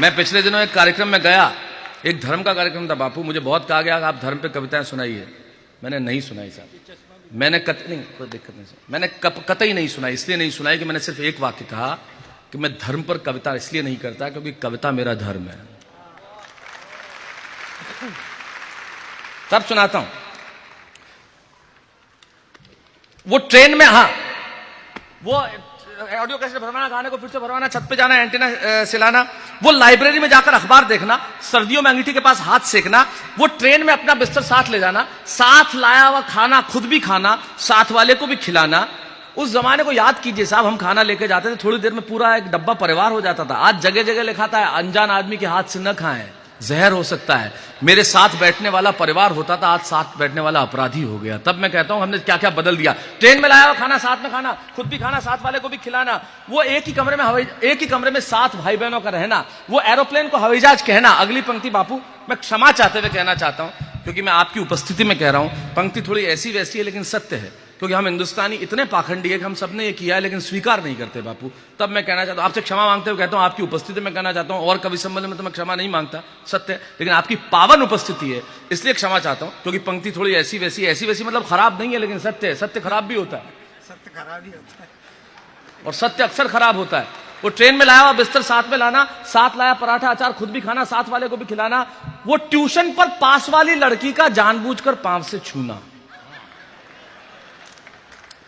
मैं पिछले दिनों एक कार्यक्रम में गया, एक धर्म का कार्यक्रम था बापू। मुझे बहुत कहा गया आप धर्म पे कविताएं सुनाइए। मैंने नहीं सुनाई साहब, मैंने नहीं, कोई दिक्कत नहीं, मैंने कतई नहीं सुनाई। इसलिए नहीं सुनाई कि मैंने सिर्फ एक वाक्य कहा कि मैं धर्म पर कविता इसलिए नहीं करता क्योंकि कविता मेरा धर्म है। तब सुनाता हूं। वो ट्रेन में, हाँ, वो ऑडियो कैसे भरवाना, गाने को फिर से भरवाना, छत पे जाना, एंटीना सिलाना, वो लाइब्रेरी में जाकर अखबार देखना, सर्दियों में अंगीठी के पास हाथ सेकना, वो ट्रेन में अपना बिस्तर साथ ले जाना, साथ लाया हुआ खाना खुद भी खाना, साथ वाले को भी खिलाना। उस जमाने को याद कीजिए साहब, हम खाना लेके जाते थे, थोड़ी देर में पूरा एक डब्बा परिवार हो जाता था। आज जगह जगह लिखा था अनजान आदमी के हाथ से न खाएं, जहर हो सकता है। मेरे साथ बैठने वाला परिवार होता था, आज साथ बैठने वाला अपराधी हो गया। तब मैं कहता हूं हमने क्या क्या बदल दिया। ट्रेन में लाया हुआ खाना साथ में खाना, खुद भी खाना, साथ वाले को भी खिलाना, वो एक ही कमरे में 7 भाई बहनों का रहना, वो एरोप्लेन को हवाई जहाज कहना। अगली पंक्ति बापू मैं क्षमा चाहते हुए कहना चाहता हूं क्योंकि मैं आपकी उपस्थिति में कह रहा हूं। पंक्ति थोड़ी ऐसी वैसी है लेकिन सत्य है, क्योंकि हम हिंदुस्तानी इतने पाखंडी है कि हम सबने ये किया है लेकिन स्वीकार नहीं करते बापू। तब मैं कहना चाहता हूं, आपसे क्षमा मांगते हुए कहता हूं, आपकी उपस्थिति में कहना चाहता हूं। और कवि सम्मेलन में तो मैं क्षमा नहीं मांगता, सत्य है, लेकिन आपकी पावन उपस्थिति है इसलिए क्षमा चाहता हूं। क्योंकि पंक्ति थोड़ी ऐसी वैसी मतलब खराब नहीं है लेकिन सत्य है। सत्य खराब भी होता है, सत्य खराब ही होता है और सत्य अक्सर खराब होता है। वो ट्रेन में लाया हुआ बिस्तर साथ में लाना, साथ लाया पराठा अचार खुद भी खाना, साथ वाले को भी खिलाना, वो ट्यूशन पर पास वाली लड़की का जानबूझकर पांव से छूना।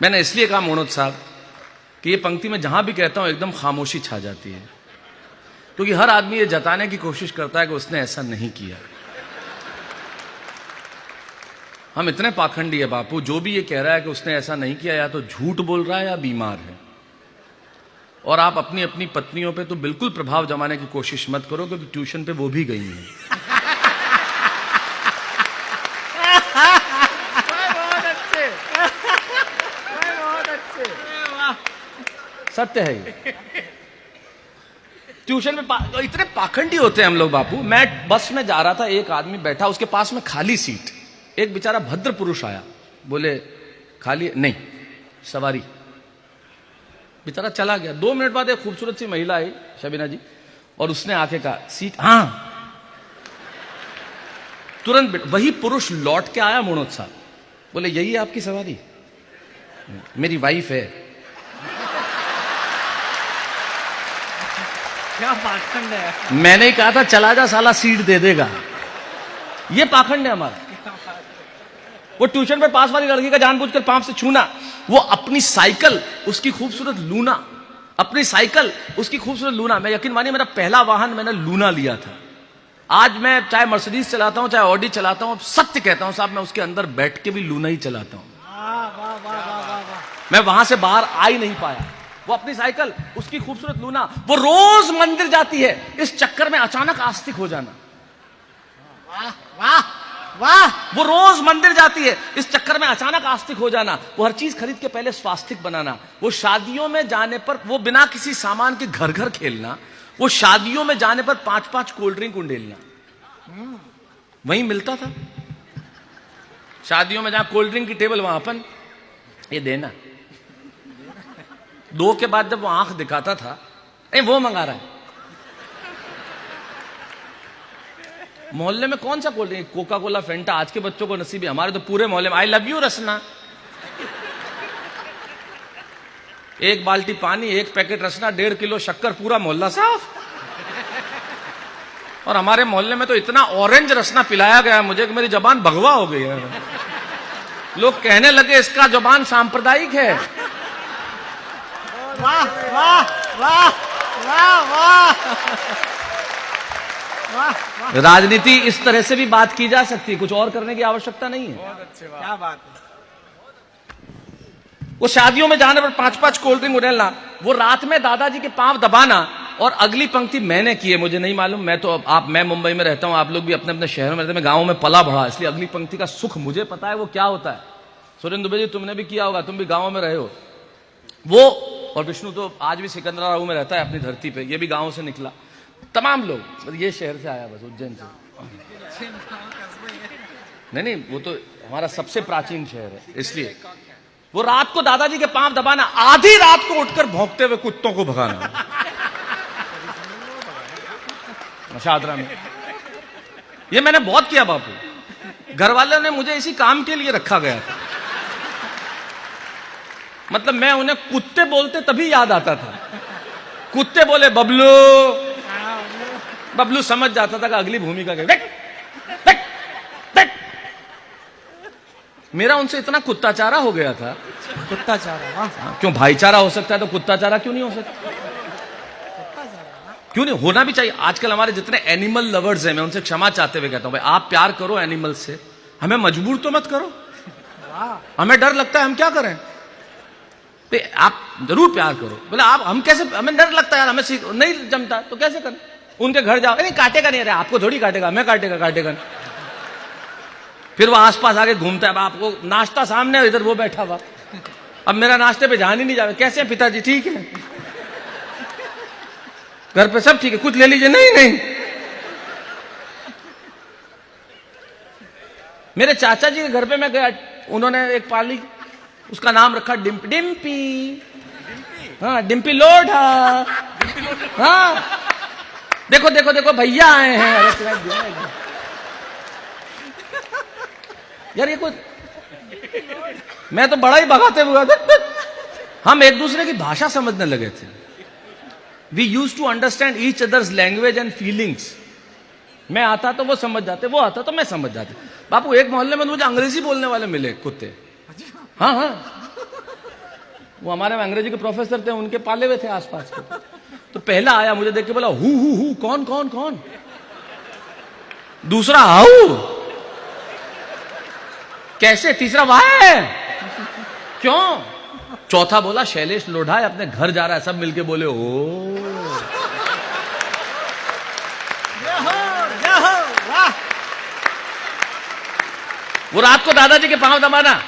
मैंने इसलिए कहा मोनोज साहब कि ये पंक्ति में जहां भी कहता हूं एकदम खामोशी छा जाती है, क्योंकि हर आदमी ये जताने की कोशिश करता है कि उसने ऐसा नहीं किया। हम इतने पाखंडी है बापू, जो भी ये कह रहा है कि उसने ऐसा नहीं किया या तो झूठ बोल रहा है या बीमार है। और आप अपनी अपनी पत्नियों पे तो बिल्कुल प्रभाव जमाने की कोशिश मत करो, क्योंकि ट्यूशन पे वो भी गई हैं। सत्य है ये। ट्यूशन में इतने पाखंडी होते हैं हम लोग बापू। मैं बस में जा रहा था, एक आदमी बैठा, उसके पास में खाली सीट, एक बेचारा भद्र पुरुष आया, बोले खाली नहीं, सवारी। बेचारा चला गया। 2 मिनट बाद एक खूबसूरत सी महिला आई, शबीना जी, और उसने आके कहा सीट, हाँ। तुरंत वही पुरुष लौट के आया मोनोज साहब, बोले यही है आपकी सवारी? मेरी वाइफ है। क्या पाखंड है। मैंने कहा था चला जा साला, सीट दे देगा। ये पाखंड है हमारा। वो ट्यूशन पे पास वाली लड़की का जानबूझकर पांव से छूना, वो अपनी साइकिल उसकी खूबसूरत लूना, अपनी साइकिल उसकी खूबसूरत लूना। मैं यकीन मानिए, मेरा पहला वाहन मैंने लूना लिया था। आज मैं चाहे मर्सिडीज चलाता हूं, चाहे ऑडी चलाता हूं, सबसे कहता हूं साहब मैं उसके अंदर बैठ के भी लूना ही चलाता हूं। मैं वहां से बाहर आ ही नहीं पाया। वो अपनी साइकिल उसकी खूबसूरत लूना, वो रोज मंदिर जाती है, इस चक्कर में अचानक आस्तिक हो जाना। वाह वाह वाह। वो रोज मंदिर जाती है, इस चक्कर में अचानक आस्तिक हो जाना। वो हर चीज खरीद के पहले स्वास्तिक बनाना। वो शादियों में जाने पर वो बिना किसी सामान के घर घर खेलना। वो शादियों में जाने पर 5-5 कोल्ड ड्रिंक उंडेलना। वहीं मिलता था शादियों में, जहां कोल्ड ड्रिंक की टेबल वहां अपन ये देना। 2 के बाद जब वो आंख दिखाता था, वो मंगा रहा है। मोहल्ले में कौन सा कोल्ड ड्रिंक, कोका कोला, फेंटा, आज के बच्चों को नसीब है। हमारे तो पूरे मोहल्ले में आई लव यू रसना, 1 बाल्टी पानी, 1 पैकेट रसना, 1.5 किलो शक्कर, पूरा मोहल्ला साफ। और हमारे मोहल्ले में तो इतना ऑरेंज रसना पिलाया गया मुझे कि मेरी जबान भगवा हो गई है। लोग कहने लगे इसका जबान सांप्रदायिक है। वाह वाह वाह वाह वाह। राजनीति इस तरह से भी बात की जा सकती है, कुछ और करने की आवश्यकता नहीं है। बहुत अच्छी बात। क्या बात है। वो शादियों में जाने पर 5-5 कोल्ड ड्रिंक उड़ेलना, वो रात में दादाजी के पांव दबाना। और अगली पंक्ति मैंने की है, मुझे नहीं मालूम, मैं मुंबई में रहता हूं, आप लोग भी अपने अपने शहरों में रहते हैं, मैं गाँव में पला बढ़ा, इसलिए अगली पंक्ति का सुख मुझे पता है वो क्या होता है। सुरेंद्र दुबे जी तुमने भी किया होगा, तुम भी गाँव में रहे हो। वो और विष्णु तो आज भी सिकंदराबाद में रहता है अपनी धरती पे, ये भी गाँव से निकला। तमाम लोग, ये शहर से आया बस, उज्जैन से। नहीं, वो तो हमारा सबसे प्राचीन शहर है, इसलिए वो रात को दादाजी के पांव दबाना, आधी रात को उठकर भौंकते हुए कुत्तों को भगाना। शादरा में। ये मैंने बहुत किया बापू। घर वालों ने मुझे इसी काम के लिए रखा गया था। मतलब मैं उन्हें कुत्ते बोलते तभी याद आता था। कुत्ते बोले बबलू, बबलू समझ जाता था कि अगली भूमिका के। मेरा उनसे इतना कुत्ताचारा हो गया था। कुत्ताचारा, वाह। क्यों भाईचारा हो सकता है तो कुत्ताचारा क्यों नहीं हो सकता? क्यों नहीं होना भी चाहिए। आजकल हमारे जितने एनिमल लवर्स हैं, मैं उनसे क्षमा चाहते हुए कहता हूं, भाई आप प्यार करो एनिमल से, हमें मजबूर तो मत करो। हमें डर लगता है, हम क्या करें? तो आप जरूर प्यार करो। बोले आप, हम कैसे, हमें डर लगता है यार, हमें नहीं जमता तो कैसे करें? उनके घर जाओ, नहीं काटेगा नहीं, अरे आपको थोड़ी काटेगा, मैं काटेगा। फिर वो आसपास आके घूमता है, आपको नाश्ता सामने, इधर वो बैठा हुआ। अब मेरा नाश्ते पे ध्यान ही नहीं जावे। कैसे हैं पिताजी? ठीक है। घर पे सब ठीक है, कुछ ले लीजिए। नहीं। मेरे चाचा जी के घर पे मैं गया, उन्होंने एक पाली, उसका नाम रखा डिम्पी। हाँ, डिम्पी लोढ़ा। हाँ, देखो भैया आए हैं। अरे यार ये कुछ, मैं तो बड़ा ही भगाते हुआ था। हम एक दूसरे की भाषा समझने लगे थे। We use to understand each others language and feelings. मैं आता तो वो समझ जाते, वो आता तो मैं समझ जाते। बापू एक मोहल्ले में मुझे अंग्रेजी बोलने वाले मिले कुत्ते। हाँ, वो हमारे अंग्रेजी के प्रोफेसर थे, उनके पाले हुए थे आसपास के। तो पहला आया, मुझे देख के बोला हु कौन। दूसरा हाउ, कैसे? तीसरा वाह, क्यों? चौथा बोला शैलेश लोढ़ा है, अपने घर जा रहा है। सब मिलके बोले ओ। वाह। वो रात को दादाजी के पांव दबाना।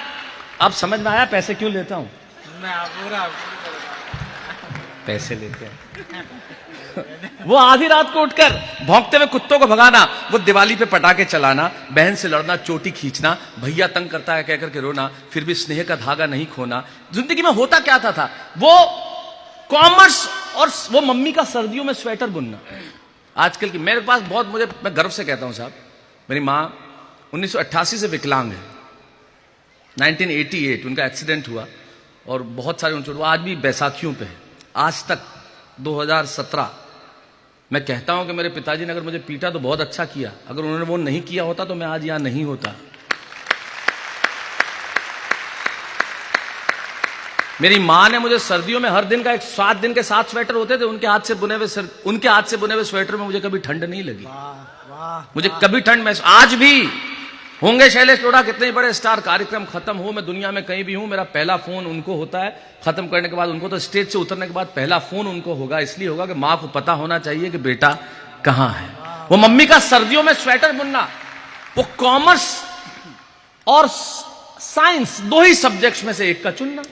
अब समझ में आया पैसे क्यों लेता हूं? पैसे लेते हैं। वो आधी रात को उठकर भौंकते हुए कुत्तों को भगाना, वो दिवाली पे पटाखे चलाना, बहन से लड़ना, चोटी खींचना, भैया तंग करता है कहकर के रोना, फिर भी स्नेह का धागा नहीं खोना। जिंदगी में होता क्या था वो कॉमर्स और वो मम्मी का सर्दियों में स्वेटर बुनना। आजकल की मेरे पास बहुत, मैं गर्व से कहता हूं साहब, मेरी माँ 1988 से विकलांग है। 1988 उनका एक्सीडेंट हुआ और बहुत सारे उनसे, वो आज भी बैसाखियों पे है। आज तक 2017 मैं कहता हूं कि मेरे पिताजी ने अगर मुझे पीटा तो बहुत अच्छा किया, अगर उन्होंने वो नहीं किया होता तो मैं आज यहां नहीं होता। मेरी मां ने मुझे सर्दियों में हर दिन का 7 दिन के 7 स्वेटर होते थे, उनके हाथ से बुने हुए स्वेटर में मुझे कभी ठंड नहीं लगी। मुझे कभी ठंड में, आज भी होंगे शैलेश लोढ़ा कितने ही बड़े स्टार, कार्यक्रम खत्म हो, मैं दुनिया में कहीं भी हूं, मेरा पहला फोन उनको होता है। खत्म करने के बाद उनको, तो स्टेज से उतरने के बाद पहला फोन उनको होगा। इसलिए होगा कि मां को पता होना चाहिए कि बेटा कहां है। वो मम्मी का सर्दियों में स्वेटर बुनना, वो कॉमर्स और साइंस 2 ही सब्जेक्ट्स में से एक का चुनना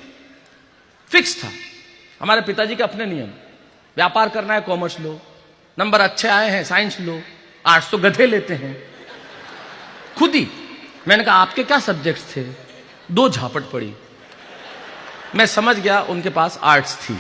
फिक्स था। हमारे पिताजी के अपने नियम, व्यापार करना है कॉमर्स लो, नंबर अच्छे आए हैं साइंस लो, आर्ट्स तो गधे लेते हैं। खुद ही मैंने कहा आपके क्या सब्जेक्ट्स थे? 2 झापट पड़ी। मैं समझ गया उनके पास आर्ट्स थी।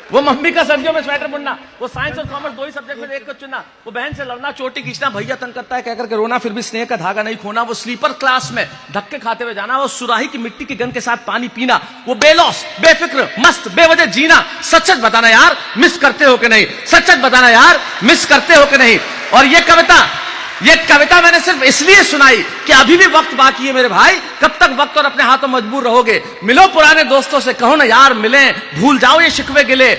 वो मम्मी का सर्दियों में स्वेटर बुनना, वो साइंस और कॉमर्स 2 ही सब्जेक्ट में एक को चुनना, वो बहन से लड़ना, चोटी खींचना, भैया तंग करता है कहकर के रोना, फिर भी स्नेह का धागा नहीं खोना, वो स्लीपर क्लास में धक्के खाते हुए जाना, वो सुराही की मिट्टी की गंध के साथ पानी पीना, वो बेलौस, बेफिक्र, मस्त, बेवजह जीना। सच सच बताना यार, मिस करते हो कि नहीं? सच सच बताना यार, मिस करते हो कि नहीं? और ये कविता मैंने सिर्फ इसलिए सुनाई कि अभी भी वक्त बाकी है मेरे भाई। कब तक वक्त और अपने हाथों मजबूर रहोगे? मिलो पुराने दोस्तों से, कहो ना यार मिलें, भूल जाओ ये शिकवे गिले,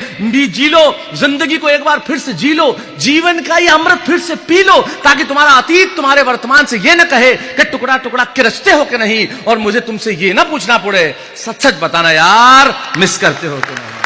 जी लो जिंदगी को एक बार फिर से जी लो, जीवन का ये अमृत फिर से पी लो, ताकि तुम्हारा अतीत तुम्हारे वर्तमान से ये न कहे कि टुकड़ा टुकड़ा किरचते हो कि नहीं, और मुझे तुमसे ये ना पूछना पड़े सच सच बताना यार, मिस करते हो कि नहीं।